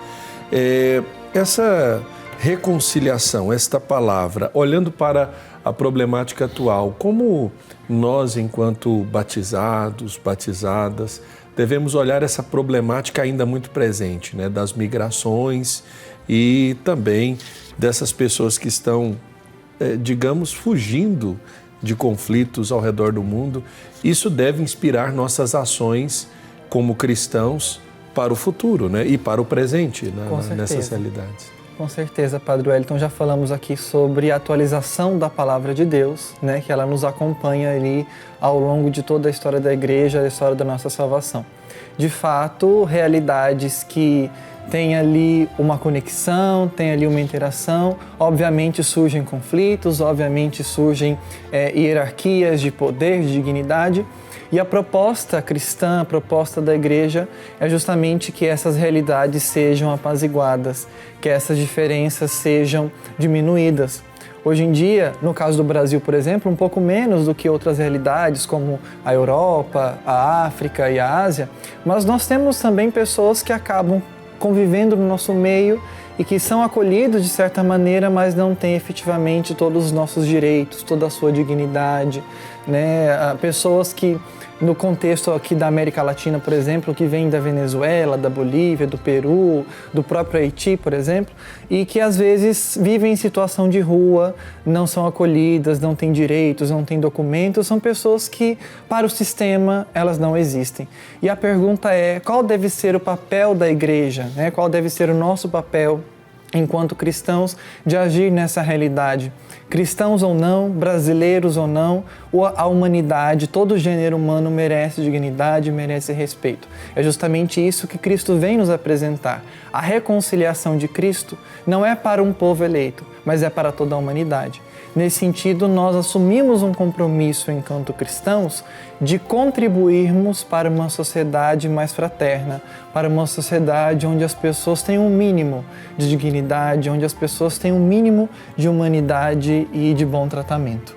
Essa reconciliação, esta palavra, olhando para a problemática atual, como nós, enquanto batizados, batizadas, devemos olhar essa problemática ainda muito presente, né, das migrações e também dessas pessoas que estão, digamos, fugindo de conflitos ao redor do mundo. Isso deve inspirar nossas ações como cristãos para o futuro, né, e para o presente, nessas realidades. Com certeza, Padre Wellington, já falamos aqui sobre a atualização da Palavra de Deus, né, que ela nos acompanha ali ao longo de toda a história da Igreja, a história da nossa salvação. De fato, realidades que têm ali uma conexão, têm ali uma interação, obviamente surgem conflitos, obviamente surgem hierarquias de poder, de dignidade, e a proposta cristã, a proposta da Igreja é justamente que essas realidades sejam apaziguadas, que essas diferenças sejam diminuídas. Hoje em dia, no caso do Brasil, por exemplo, um pouco menos do que outras realidades como a Europa, a África e a Ásia, mas nós temos também pessoas que acabam convivendo no nosso meio e que são acolhidos de certa maneira, mas não têm efetivamente todos os nossos direitos, toda a sua dignidade, né? Pessoas que, no contexto aqui da América Latina, por exemplo, que vêm da Venezuela, da Bolívia, do Peru, do próprio Haiti, por exemplo, e que às vezes vivem em situação de rua, não são acolhidas, não têm direitos, não têm documentos, são pessoas que, para o sistema, elas não existem. E a pergunta é, qual deve ser o papel da Igreja, né? Qual deve ser o nosso papel enquanto cristãos de agir nessa realidade? Cristãos ou não, brasileiros ou não, a humanidade, todo o gênero humano merece dignidade, merece respeito. É justamente isso que Cristo vem nos apresentar. A reconciliação de Cristo não é para um povo eleito, mas é para toda a humanidade. Nesse sentido, nós assumimos um compromisso enquanto cristãos de contribuirmos para uma sociedade mais fraterna, para uma sociedade onde as pessoas têm um mínimo de dignidade, onde as pessoas têm um mínimo de humanidade e de bom tratamento.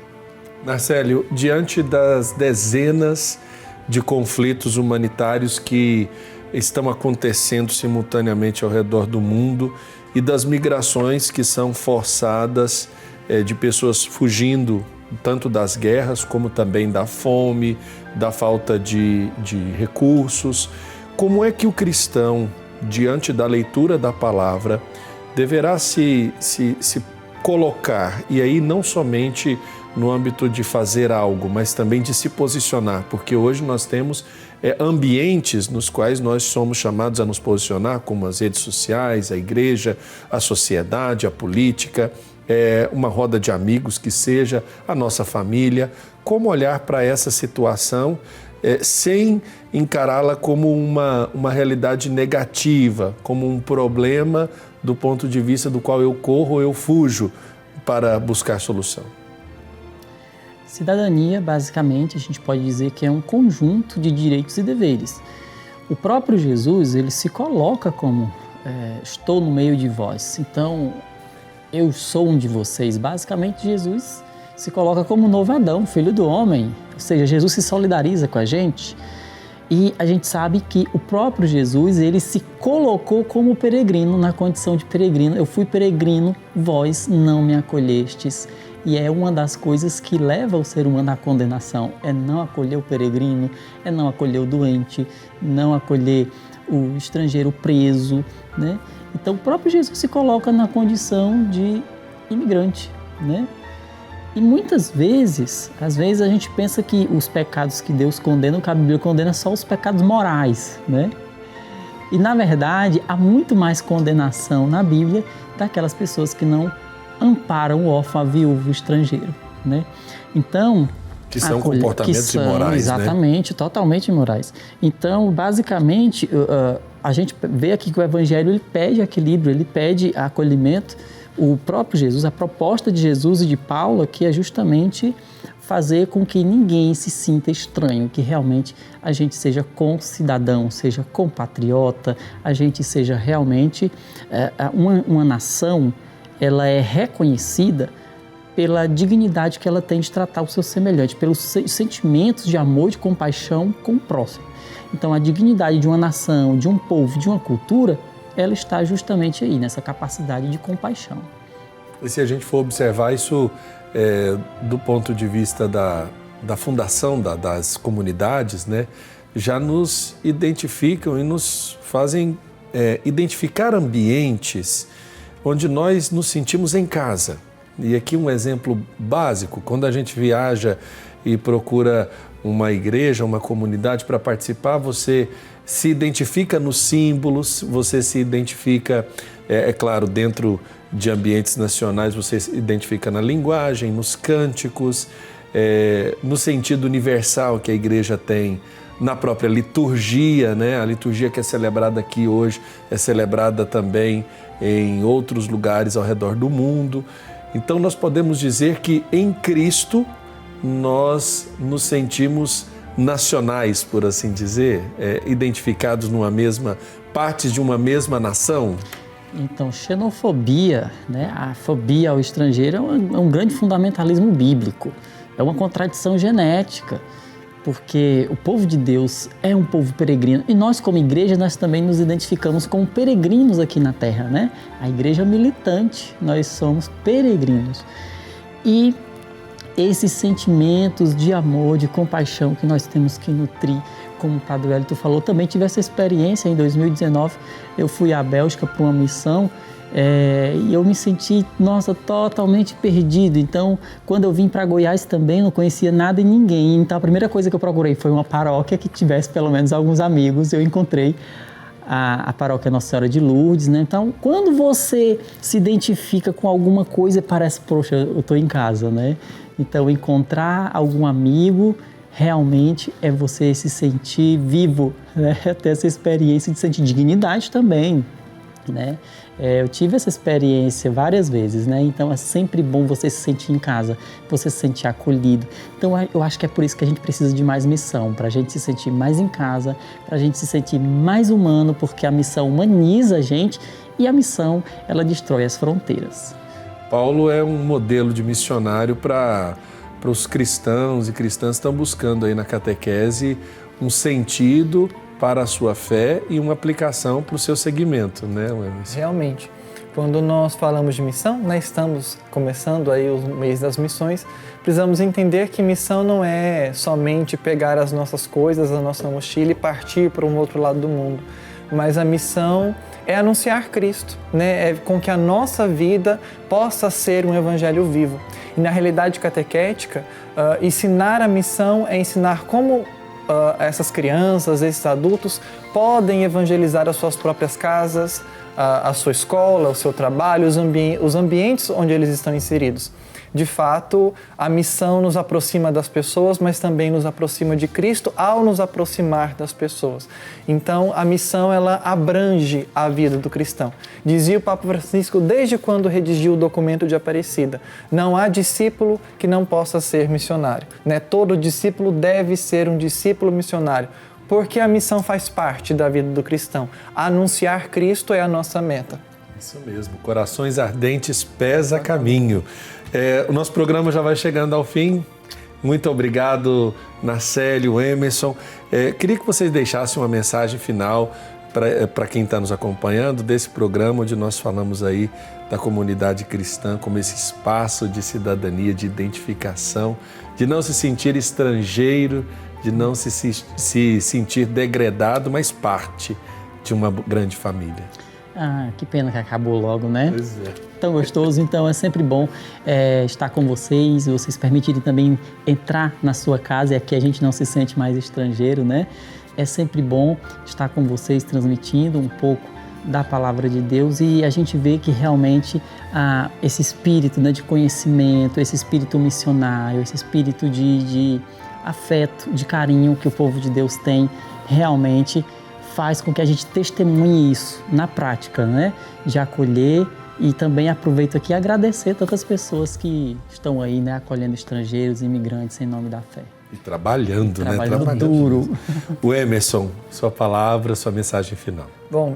Marcélio, diante das dezenas de conflitos humanitários que estão acontecendo simultaneamente ao redor do mundo e das migrações que são forçadas de pessoas fugindo tanto das guerras como também da fome, da falta de recursos. Como é que o cristão, diante da leitura da palavra, deverá se colocar, e aí não somente no âmbito de fazer algo, mas também de se posicionar, porque hoje nós temos ambientes nos quais nós somos chamados a nos posicionar, como as redes sociais, a igreja, a sociedade, a política, uma roda de amigos que seja, a nossa família. Como olhar para essa situação sem encará-la como uma realidade negativa, como um problema do ponto de vista do qual eu corro ou eu fujo para buscar solução? Cidadania, basicamente, a gente pode dizer que é um conjunto de direitos e deveres. O próprio Jesus, ele se coloca como estou no meio de vós, então eu sou um de vocês. Basicamente, Jesus se coloca como novo Adão, filho do homem, ou seja, Jesus se solidariza com a gente. E a gente sabe que o próprio Jesus, ele se colocou como peregrino, na condição de peregrino. Eu fui peregrino, vós não me acolhestes. E é uma das coisas que leva o ser humano à condenação, é não acolher o peregrino, é não acolher o doente, não acolher o estrangeiro preso, né? Então o próprio Jesus se coloca na condição de imigrante, né? E muitas vezes, às vezes a gente pensa que os pecados que Deus condena, que a Bíblia condena, são os pecados morais, né? E na verdade há muito mais condenação na Bíblia daquelas pessoas que não amparam o órfão, a viúva, o estrangeiro, né? Então, que são comportamentos imorais, exatamente, né? Totalmente imorais. Então, basicamente, a gente vê aqui que o Evangelho ele pede equilíbrio, ele pede acolhimento. O próprio Jesus, a proposta de Jesus e de Paulo aqui é justamente fazer com que ninguém se sinta estranho, que realmente a gente seja concidadão, seja compatriota, a gente seja realmente uma nação. Ela é reconhecida pela dignidade que ela tem de tratar o seu semelhante, pelos sentimentos de amor e de compaixão com o próximo. Então, a dignidade de uma nação, de um povo, de uma cultura, ela está justamente aí, nessa capacidade de compaixão. E se a gente for observar isso do ponto de vista da fundação das comunidades, né, já nos identificam e nos fazem identificar ambientes onde nós nos sentimos em casa. E aqui um exemplo básico, quando a gente viaja e procura uma igreja, uma comunidade para participar, você se identifica nos símbolos, você se identifica, claro, dentro de ambientes nacionais, você se identifica na linguagem, nos cânticos, no sentido universal que a igreja tem, na própria liturgia, né? A liturgia que é celebrada aqui hoje é celebrada também em outros lugares ao redor do mundo. Então nós podemos dizer que em Cristo nós nos sentimos nacionais, por assim dizer, identificados numa mesma, partes de uma mesma nação. Então, xenofobia, né? A fobia ao estrangeiro é um grande fundamentalismo bíblico, é uma contradição genética, porque o povo de Deus é um povo peregrino e nós como igreja nós também nos identificamos como peregrinos aqui na terra, né? A igreja militante, nós somos peregrinos. E esses sentimentos de amor, de compaixão que nós temos que nutrir, como o Padre Wellington falou, também tive essa experiência em 2019, eu fui à Bélgica para uma missão e eu me senti, totalmente perdido. Então, quando eu vim para Goiás também, não conhecia nada e ninguém. Então, a primeira coisa que eu procurei foi uma paróquia que tivesse pelo menos alguns amigos. Eu encontrei a paróquia Nossa Senhora de Lourdes, né? Então, quando você se identifica com alguma coisa, parece, poxa, eu estou em casa, né? Então, encontrar algum amigo realmente é você se sentir vivo, né? Ter essa experiência de sentir dignidade também. né? Eu tive essa experiência várias vezes, né? Então é sempre bom você se sentir em casa, você se sentir acolhido. Então eu acho que é por isso que a gente precisa de mais missão, para a gente se sentir mais em casa, para a gente se sentir mais humano, porque a missão humaniza a gente e a missão, ela destrói as fronteiras. Paulo é um modelo de missionário para os cristãos e cristãs que estão buscando aí na catequese um sentido para a sua fé e uma aplicação para o seu segmento, né, Emerson? Realmente. Quando nós falamos de missão, né, estamos começando aí o mês das missões, precisamos entender que missão não é somente pegar as nossas coisas, a nossa mochila e partir para um outro lado do mundo, mas a missão é anunciar Cristo, né? É com que a nossa vida possa ser um evangelho vivo. E na realidade catequética, ensinar a missão é ensinar como essas crianças, esses adultos podem evangelizar as suas próprias casas, a sua escola, o seu trabalho, os ambientes onde eles estão inseridos. De fato, a missão nos aproxima das pessoas, mas também nos aproxima de Cristo ao nos aproximar das pessoas. Então, a missão, ela abrange a vida do cristão. Dizia o Papa Francisco desde quando redigiu o documento de Aparecida: não há discípulo que não possa ser missionário, né? Todo discípulo deve ser um discípulo missionário, porque a missão faz parte da vida do cristão. Anunciar Cristo é a nossa meta. Isso mesmo, corações ardentes, pés a caminho. O nosso programa já vai chegando ao fim. Muito obrigado, Nacélio, Emerson. Queria que vocês deixassem uma mensagem final para quem está nos acompanhando desse programa, onde nós falamos aí da comunidade cristã como esse espaço de cidadania, de identificação, de não se sentir estrangeiro, de não se sentir degradado, mas parte de uma grande família. Ah, que pena que acabou logo, né? Pois é. Tão gostoso, então é sempre bom estar com vocês permitirem também entrar na sua casa, e aqui a gente não se sente mais estrangeiro, né? É sempre bom estar com vocês transmitindo um pouco da palavra de Deus, e a gente vê que realmente esse espírito, né, de conhecimento, esse espírito missionário, esse espírito de afeto, de carinho que o povo de Deus tem, realmente faz com que a gente testemunhe isso na prática, né? De acolher. E também aproveito aqui e agradecer tantas pessoas que estão aí, né, acolhendo estrangeiros, imigrantes em nome da fé. E trabalhando, né? Trabalhando duro. O Emerson, sua palavra, sua mensagem final. Bom,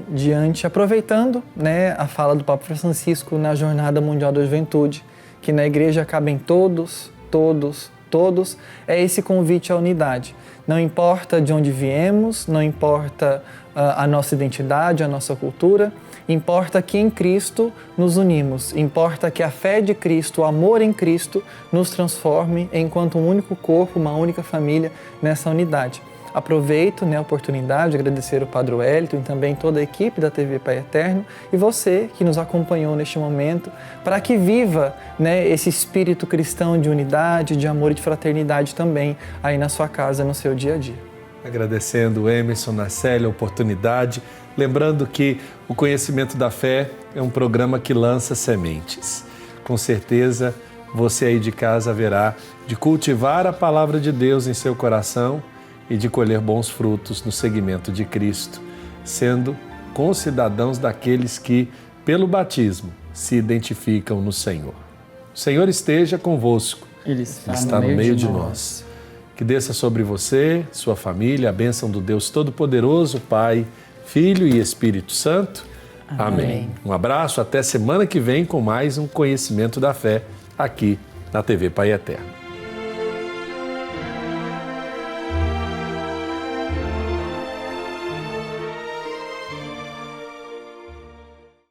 aproveitando, né, a fala do Papa Francisco na Jornada Mundial da Juventude, que na igreja cabem todos, é esse convite à unidade. Não importa de onde viemos, não importa a nossa identidade, a nossa cultura, importa que em Cristo nos unimos, importa que a fé de Cristo, o amor em Cristo, nos transforme enquanto um único corpo, uma única família nessa unidade. Aproveito, né, a oportunidade de agradecer o Padre Wellington e também toda a equipe da TV Pai Eterno e você que nos acompanhou neste momento, para que viva, né, esse espírito cristão de unidade, de amor e de fraternidade também aí na sua casa, no seu dia a dia. Agradecendo o Emerson, Nacélio, a oportunidade. Lembrando que o Conhecimento da Fé é um programa que lança sementes. Com certeza, você aí de casa haverá de cultivar a palavra de Deus em seu coração e de colher bons frutos no seguimento de Cristo, sendo concidadãos daqueles que, pelo batismo, se identificam no Senhor. O Senhor esteja convosco. Ele está no meio de nós. Que desça sobre você, sua família, a bênção do Deus Todo-Poderoso, Pai, Filho e Espírito Santo. Amém. Um abraço, até semana que vem com mais um Conhecimento da Fé aqui na TV Pai Eterno.